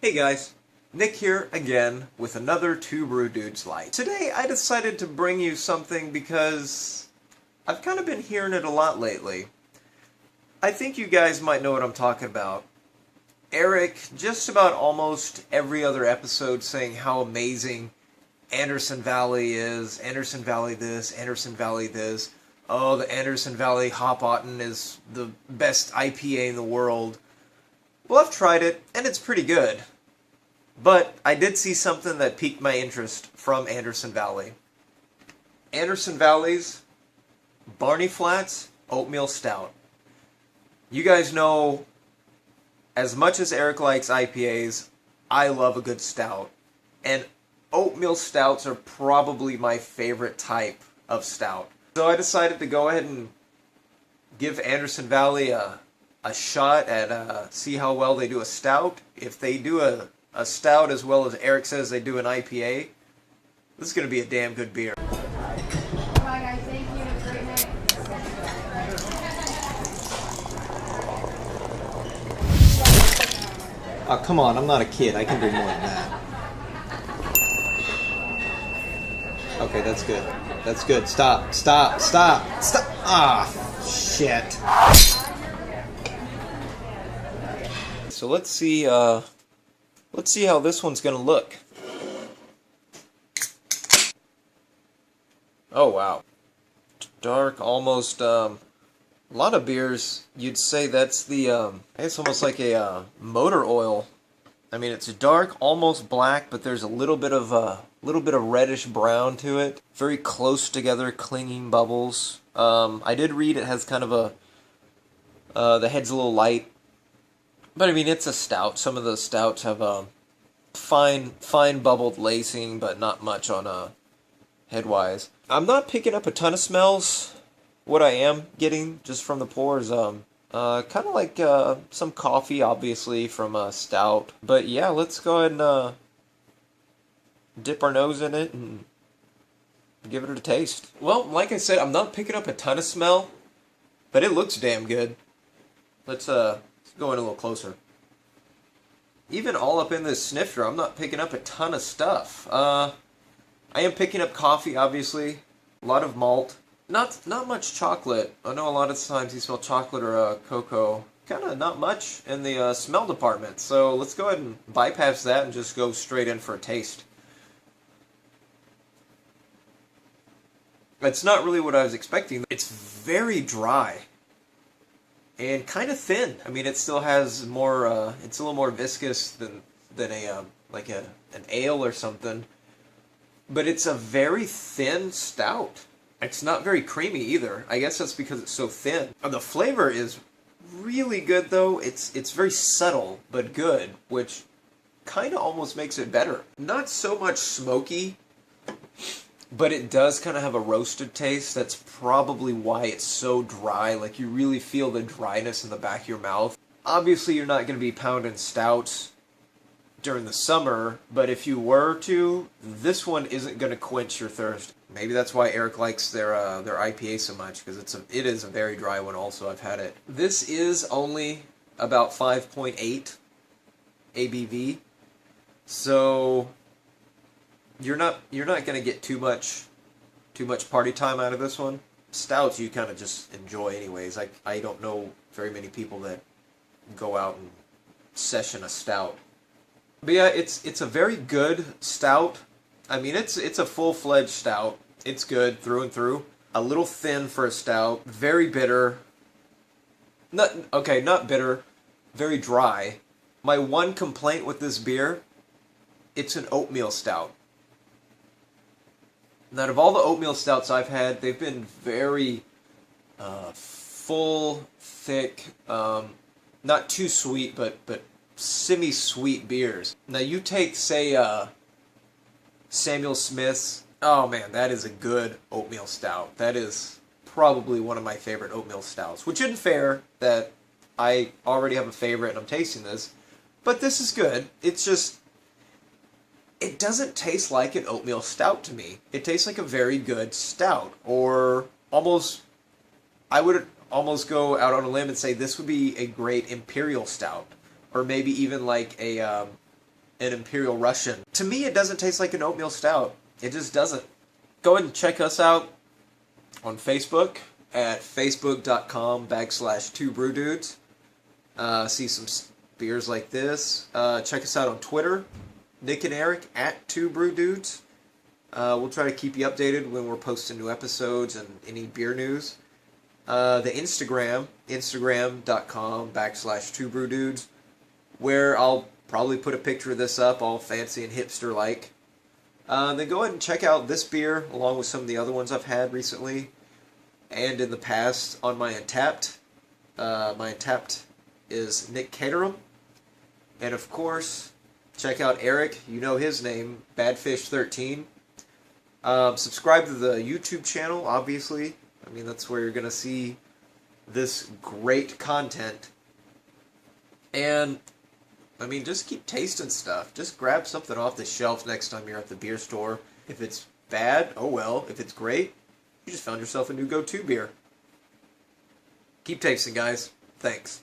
Hey guys, Nick here again with another Two Brew Dudes Lite. Today I decided to bring you something because I've kind of been hearing it a lot lately. I think you guys might know what I'm talking about. Eric, just about almost every other episode saying how amazing Anderson Valley is, Anderson Valley this, Anderson Valley this. Oh, the Anderson Valley Hop Otten is the best IPA in the world. Well, I've tried it, and it's pretty good. But I did see something that piqued my interest from Anderson Valley. Anderson Valley's Barney Flats Oatmeal Stout. You guys know, as much as Eric likes IPAs, I love a good stout. And oatmeal stouts are probably my favorite type of stout. So I decided to go ahead and give Anderson Valley a shot at see how well they do a stout. If they do a stout as well as Eric says they do an IPA, this is going to be a damn good beer. Bye guys, thank you. Have a great night. Oh, come on, I'm not a kid. I can do more than that. Okay, that's good. That's good. Stop. Stop. Stop. Stop. Ah, shit. So let's see how this one's gonna look. Oh wow. Dark, almost a lot of beers you'd say that's the it's almost like a motor oil. I mean, it's dark, almost black, but there's a little bit of reddish brown to it. Very close together, clinging bubbles. I did read it has kind of the head's a little light, but I mean it's a stout. Some of the stouts have fine bubbled lacing, but not much on headwise. I'm not picking up a ton of smells. What I am getting just from the pour is kind of like some coffee, obviously, from a stout. But yeah, let's go ahead and dip our nose in it and give it a taste. Well, like I said, I'm not picking up a ton of smell, but it looks damn good. Let's go in a little closer. Even all up in this snifter, I'm not picking up a ton of stuff. I am picking up coffee, obviously. A lot of malt. Not much chocolate. I know a lot of times you smell chocolate or cocoa. Kind of not much in the smell department. So let's go ahead and bypass that and just go straight in for a taste. It's not really what I was expecting. It's very dry. And kind of thin. I mean, it still has more. It's a little more viscous than a like an ale or something. But it's a very thin stout. It's not very creamy either. I guess that's because it's so thin. The flavor is really good though. It's very subtle but good, which kind of almost makes it better. Not so much smoky, but it does kind of have a roasted taste. That's probably why it's so dry. Like, you really feel the dryness in the back of your mouth. Obviously, you're not going to be pounding stouts during the summer, but if you were to, this one isn't going to quench your thirst. Maybe that's why Eric likes their IPA so much, because it is a very dry one also. I've had it. This is only about 5.8 ABV, so you're not going to get too much party time out of this one. Stouts you kind of just enjoy anyways. I don't know very many people that go out and session a stout. But yeah, it's a very good stout. I mean, it's a full-fledged stout. It's good through and through. A little thin for a stout. Very bitter. Not bitter. Very dry. My one complaint with this beer, it's an oatmeal stout. Now, out of all the oatmeal stouts I've had, they've been very full, thick, not too sweet, but semi-sweet beers. Now, you take, say, Samuel Smith's. Oh, man, that is a good oatmeal stout. That is probably one of my favorite oatmeal stouts, which isn't fair that I already have a favorite and I'm tasting this, but this is good. It's just, it doesn't taste like an oatmeal stout to me. It tastes like a very good stout, or almost, I would almost go out on a limb and say this would be a great imperial stout, or maybe even like a an Imperial Russian. To me, it doesn't taste like an oatmeal stout. It just doesn't. Go ahead and check us out on Facebook at facebook.com/2brewdudes. See some beers like this. Check us out on Twitter, Nick and Eric at 2brewdudes. We'll try to keep you updated when we're posting new episodes and any beer news. The Instagram.com/2brewdudes, where I'll probably put a picture of this up, all fancy and hipster-like. Then go ahead and check out this beer, along with some of the other ones I've had recently, and in the past on my Untapped. My Untapped is Nick Caterham. And of course, check out Eric, you know his name, Badfish13. Subscribe to the YouTube channel, obviously. I mean, that's where you're going to see this great content. And, I mean, just keep tasting stuff. Just grab something off the shelf next time you're at the beer store. If it's bad, oh well. If it's great, you just found yourself a new go-to beer. Keep tasting, guys. Thanks.